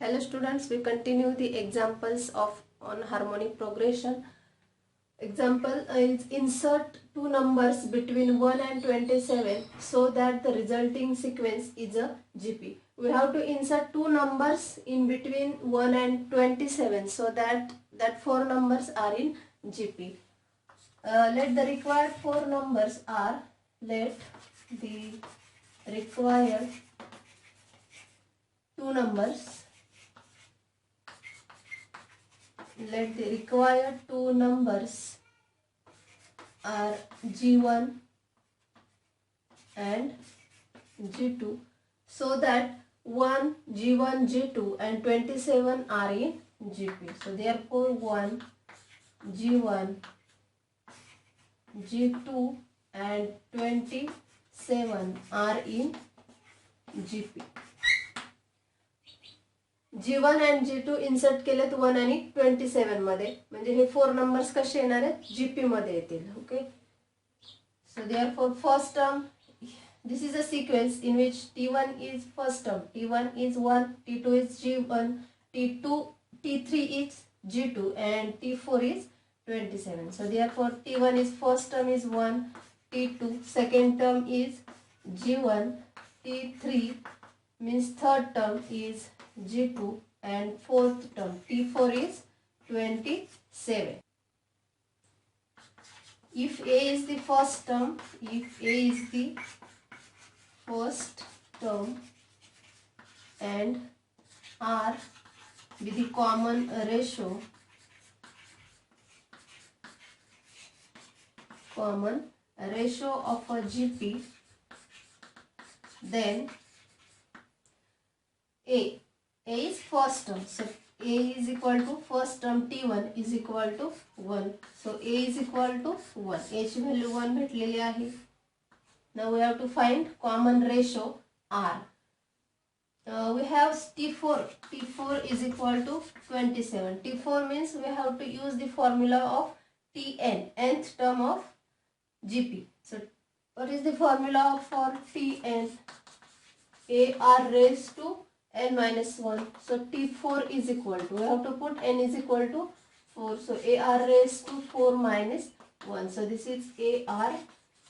Hello students, we continue the examples of on harmonic progression. Example is insert two numbers between 1 and 27 so that the resulting sequence is a GP. We have to insert two numbers in between 1 and 27 so that four numbers are in GP. Let the required four numbers are, let the required two numbers let the required two numbers are G1 and G2 so that G1, G2 and 27 are in GP. So therefore 1, G1, G2 and 27 are in GP. G1 and G2 insert केलेत 1 आणि 27 मध्ये, म्हणजे हे four numbers कसे येणार आहेत GP मध्ये येतील. Okay, so therefore first term, this is a sequence in which T1 is first term, T1 is 1, T2 is G1, T3 is G2 and T4 is 27. So therefore T1 is first term is 1, T2 second term is G1, T3 means third term is G2 and fourth term T4 is 27. If A is the first term, and R be the common ratio of a GP, then A is first term, so A is equal to first term T1 is equal to 1, so A is equal to 1. A ची value 1 भेटलेली आहे. Now we have to find common ratio R. We have T4 is equal to 27. T4 means we have to use the formula of Tn, nth term of GP. So what is the formula for Tn? AR raised to n minus 1. So T4 is equal to, we have to put n is equal to 4. So AR raised to 4 minus 1. So this is AR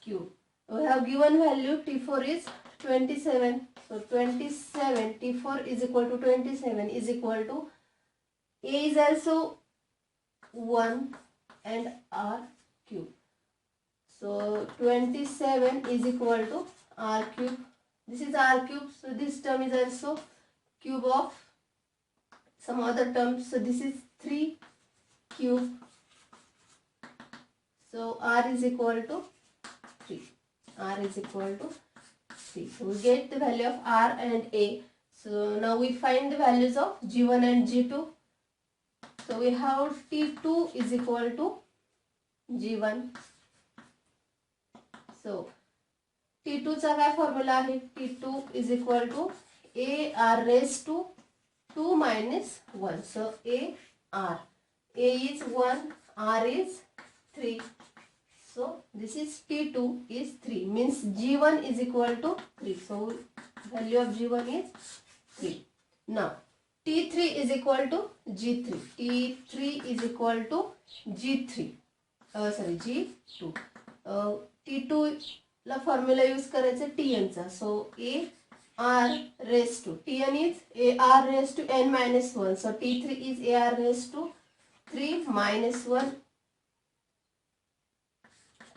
cube. We have given value T4 is 27. So 27, T4 is equal to 27 is equal to, A is also 1 and R cube. So 27 is equal to R cube. This is R cube. So this term is also cube of some other terms. So this is 3 cube. So R is equal to 3. R is equal to 3. So we get the value of R and A. So now we find the values of G1 and G2. So we have T2 is equal to G1. So T2 चा काय formula आहे? T2 is equal to AR raised to 2 minus 1. So AR. A is 1, R is 3. So this is T2 is 3, means G1 is equal to 3. So value of G1 is 3. Now T3 is equal to G3. T3 is equal to G3. G2. T2 ला formula use करायचा Tn चा. So AR raised to, Tn is AR raised to n minus 1. So T3 is AR raised to 3 minus 1.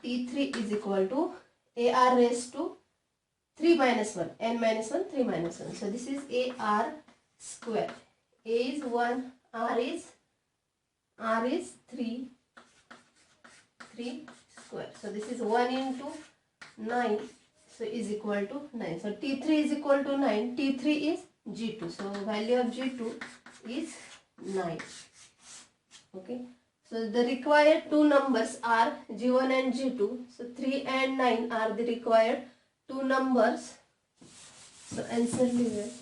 T3 is equal to AR raised to 3 minus 1, n minus 1, 3 minus 1. So this is AR square. A is 1, R is 3 square. So this is 1 into 9, so is equal to 9. So T3 is equal to 9. T3 is G2. So value of G2 is 9. Okay. So the required two numbers are G1 and G2. So 3 and 9 are the required two numbers. So answer leave it.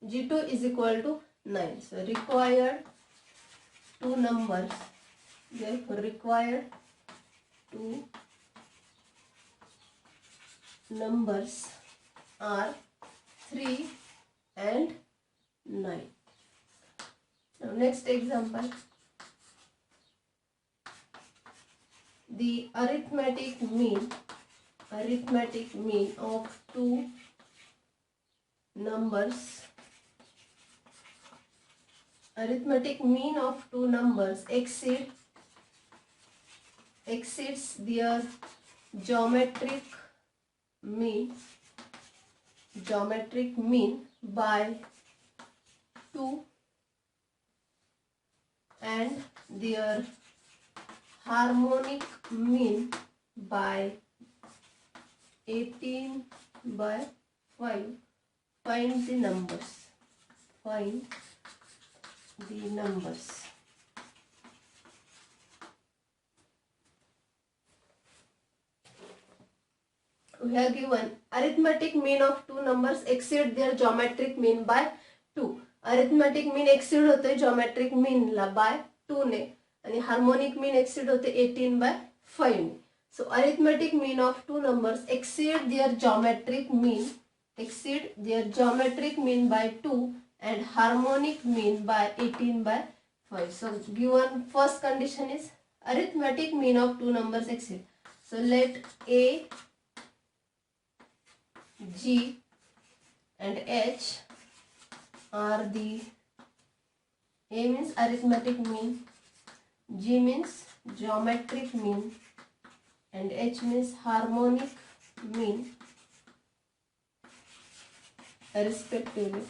G2 is equal to 9. So required two numbers, therefore required two numbers are 3 and 9. Now next example. The arithmetic mean of two numbers exceeds their geometric mean by 2 and their harmonic mean by 18/5. Find the numbers. We have given arithmetic mean of two numbers exceed their geometric mean by 2. Arithmetic mean exceed होते geometric mean La by 2 ने आणि harmonic mean exceed होते 18/5 ने. So arithmetic mean of two numbers exceed their geometric mean by 2 and harmonic mean by 18/5. So given first condition is arithmetic mean of two numbers exceed. So let A, G and H are the, A means arithmetic mean, G means geometric mean and H means harmonic mean respectively.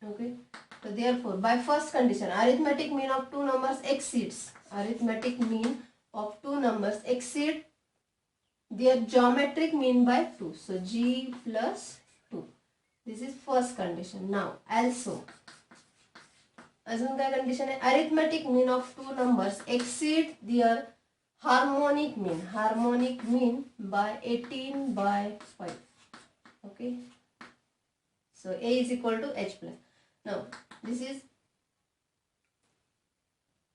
Okay, so therefore by first condition arithmetic mean of two numbers exceeds their geometric mean by 2. So G plus 2. This is first condition. Now also अजून काय condition आहे, arithmetic mean of two numbers exceed their harmonic mean by 18/5. Okay, so A is equal to H plus. Now this is,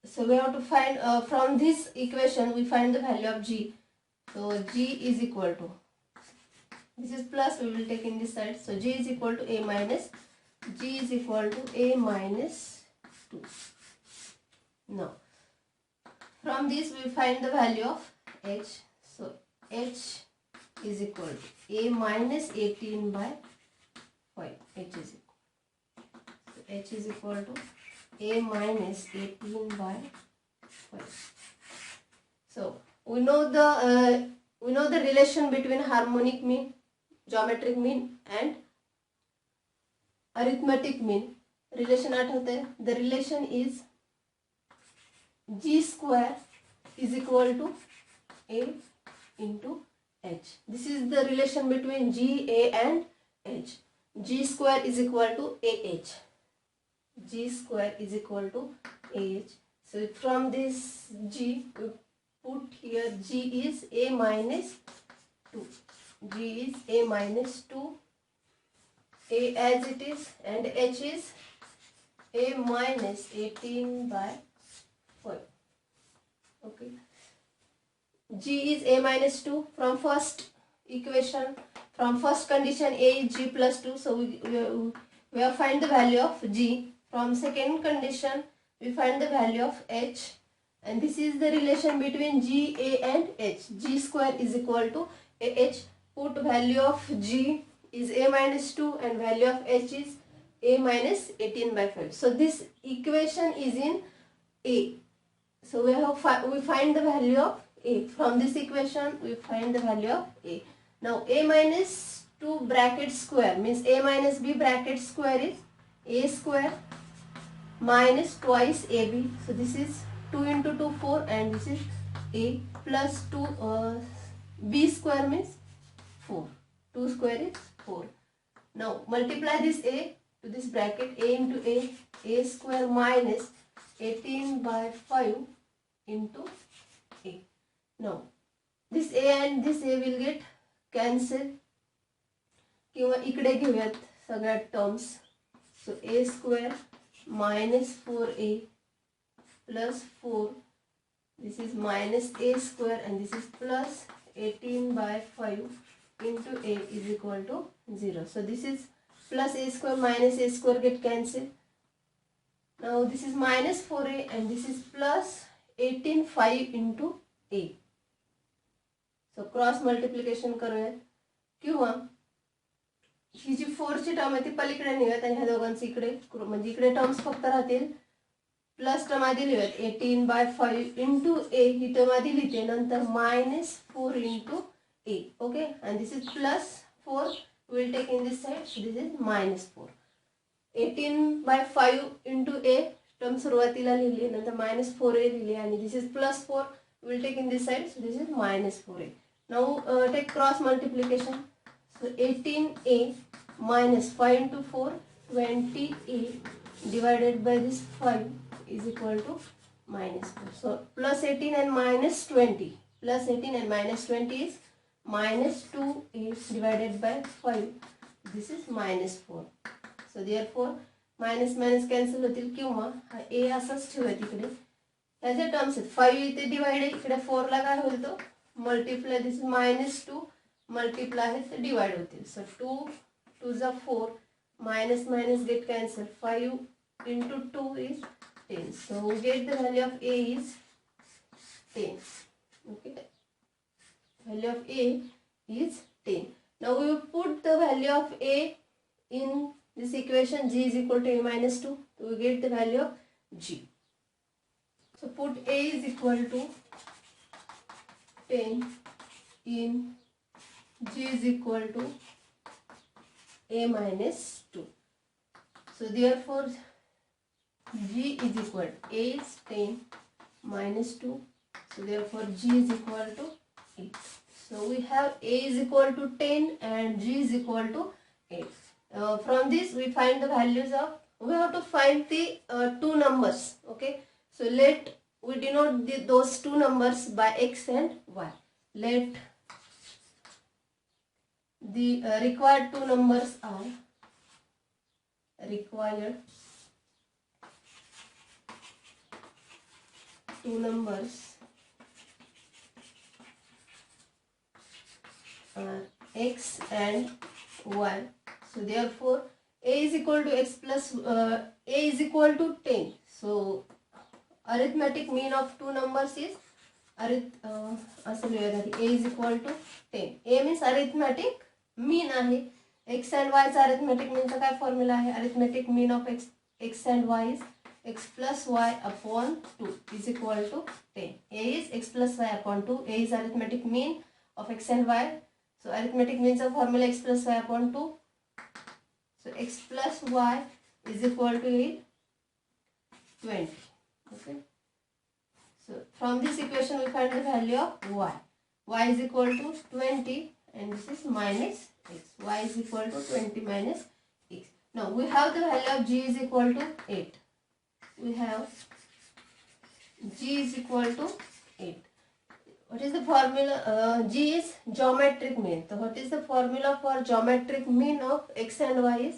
so we have to find from this equation we find the value of G. So G is equal to, this is plus, we will take in this side. So G is equal to A minus 2. Now from this we find the value of H. So H is equal to A minus 18/5. H is equal to A minus 18/5. So we know the relation between harmonic mean, geometric mean and arithmetic mean. Relation आठवते, the relation is G square is equal to A into H. This is the relation between G, A and H. G square is equal to AH. So from this G we put here G is A minus 2. A as it is and H is A minus 18/5. Okay. G is A minus 2 from first equation. From first condition A is G plus 2. So we have find the value of G. From second condition we find the value of H. And this is the relation between G, A and H. G square is equal to AH. Put value of G is A minus 2 and value of H is A minus 18/5. So this equation is in A. So we find the value of A. From this equation we find the value of A. Now A minus 2 bracket square means A minus B bracket square is A square minus twice AB. So this is 2 into 2 4 and this is A plus 2 B square means 4. 2 square is 4. Now multiply this A to this bracket, A into A square minus 18/5 into A. Now this A and this A will get cancel किंवा इकडे घेऊयात सगळ्या terms. So A square minus 4A plus 4. This is minus A square and this is plus 18 by 5 into a is equal to 0. So this is plus a square minus a square get cancelled. Now this is minus 4a and this is plus 18 5 into a. So cross multiplication करूयात किंवा ही जी 4 ची term आहे ती पलीकडे नेऊयात आणि ह्या दोघांची इकडे म्हणजे इकडे टर्म्स फक्त राहतील. प्लस टर्म आधी लिहूयात 18 by 5 into a he term आधी लिहिते नंतर minus 4 into a. Okay, and this is plus 4 we'll take in this side, so this is minus 4. 18 by 5 into a term सुरुवातीला लिहिली नंतर minus 4a लिहिली आणि this is plus 4 we'll take in this side, so this is minus 4a. Now take cross multiplication. So 18a minus 5 into 4, 20a divided by this 5 is equal to minus 4. So plus 18 and minus 20. Plus 18 and minus 20 is minus 2a divided by 5. This is minus 4. So therefore minus minus cancel होतील किंवा हा a असाच ठेवूया तिकडे. ह्याचे terms आहेत 5 इथे divide आहे इकडे 4 ला काय होईल तो multiply this is minus 2 multiply आहे ते डिवाइड होतील. सो 2 2 जा 4 minus minus get cancelled. 5 into 2 is 10. So we get the value of a is 10. Okay, value of a is 10. Now we will put the value of a in this equation. G is equal to a minus 2. So we get the value of g. So put a is equal to 10 in g is equal to a minus 2. So therefore g is equal to a is 10 minus 2. So therefore g is equal to 8. So we have a is equal to 10 and g is equal to 8. From this we find the values of, we have to find the two numbers. Okay, so let we denote those two numbers by x and y. Let the required two numbers are required two numbers are x and y. So therefore a is equal to x plus a is equal to 10. So arithmetic mean of two numbers is असं लिहूयात a is equal to 10. a means arithmetic mean आहे. x and y चा arithmetic mean चा काय formula आहे. arithmetic mean of x and y is x plus y upon 2 is equal to 10. a is x plus y upon 2. a is arithmetic mean of x and y. So arithmetic means of formula x plus y upon 2. So x plus y is equal to 20. Okay. So from this equation we find the value of y. Y is equal to 20 and this is minus x. Y is equal to 20 minus x. Now we have the value of g is equal to 8. We have g is equal to 8. What is the formula? G is geometric mean. So what is the formula for geometric mean of x and y is?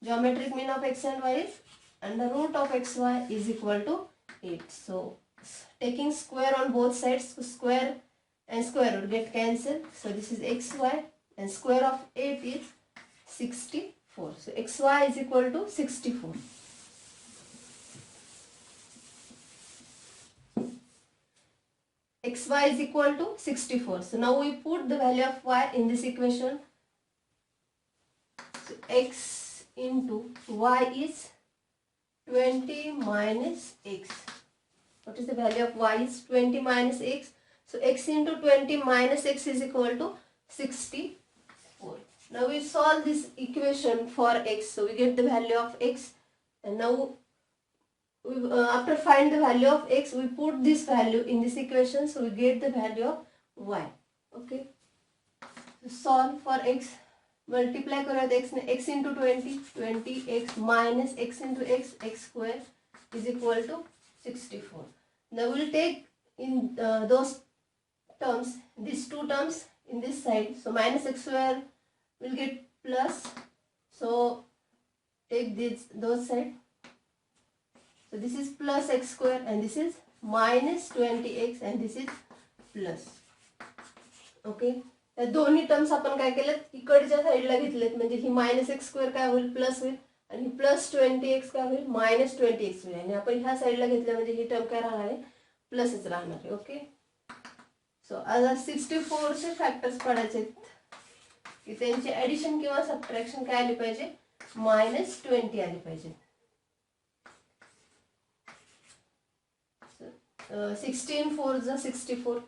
Geometric mean of x and y is under root of xy is equal to 8. So taking square on both sides, so square and square root get cancelled. So this is xy and square of 8 is 64. So xy is equal to 64. Xy is equal to 64. So now we put the value of y in this equation. So x into y is 20 minus x. What is the value of y is 20 minus x. So x into 20 minus x is equal to 64. Now we solve this equation for x. So we get the value of x and now we, after find the value of x we put this value in this equation. So we get the value of y. Okay. So solve for x. Multiply करूयात x ने x into 20 20x minus x into x x square is equal to 64. Now we will take in those terms, these two terms in this side. So minus x square will get plus. So take those side. So this is plus x square and this is minus 20x and this is plus. Okay, त्या दोन्ही terms आपण काय केलेत इकडच्या साईडला घेतलेत, म्हणजे ही -x² काय होईल प्लस होईल आणि ही +20x काय होईल -20x होईल, आणि आपण ह्या साईडला घेतलं म्हणजे ही टर्म काय राहणार आहे प्लसच राहणार आहे. ओके, सो आता 64 चे फॅक्टर्स पडायचे की त्यांची ऍडिशन किंवा सबट्रॅक्शन काय आली पाहिजे -20 आली पाहिजे. 16 4 जा 64,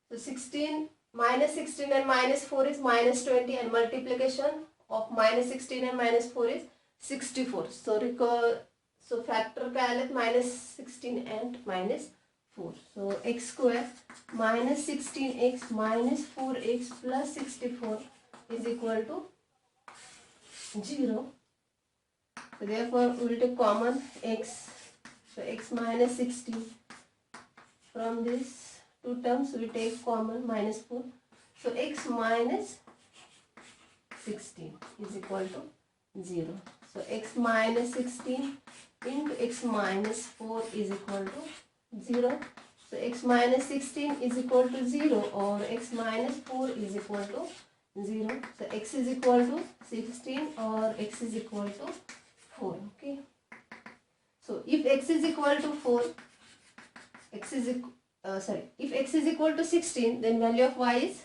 so 16 -16 and -4 is -20 and multiplication of -16 and -4 is 64. So factor काय आलेत -16 and -4. So x² -16x -4x plus 64 is equal to 0. So therefore we will take common x. So x -16. From these two terms we take common -4. So x minus 16 is equal to 0. So x minus 16 into x minus 4 is equal to 0. So x minus 16 is equal to 0 or x minus 4 is equal to 0. So x is equal to 16 or x is equal to 4. Okay. So if x is equal to 4, if x is equal to 16, then value of y is,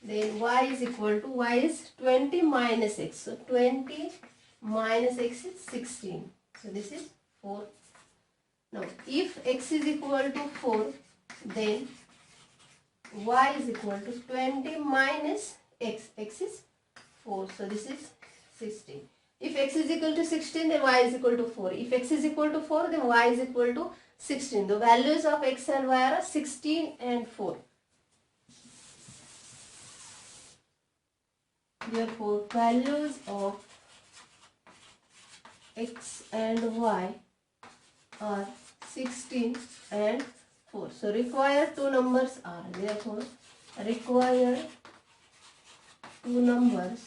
y is 20 minus x. So 20 minus x is 16. So this is 4. Now if x is equal to 4, then y is equal to 20 minus x. X is 4. So this is 16. If x is equal to 16, then y is equal to 4. If x is equal to 4, then y is equal to 16. The values of x and y are 16 and 4. Therefore, values of x and y are 16 and 4. So required two numbers are, therefore required two numbers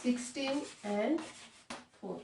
(16 and 4).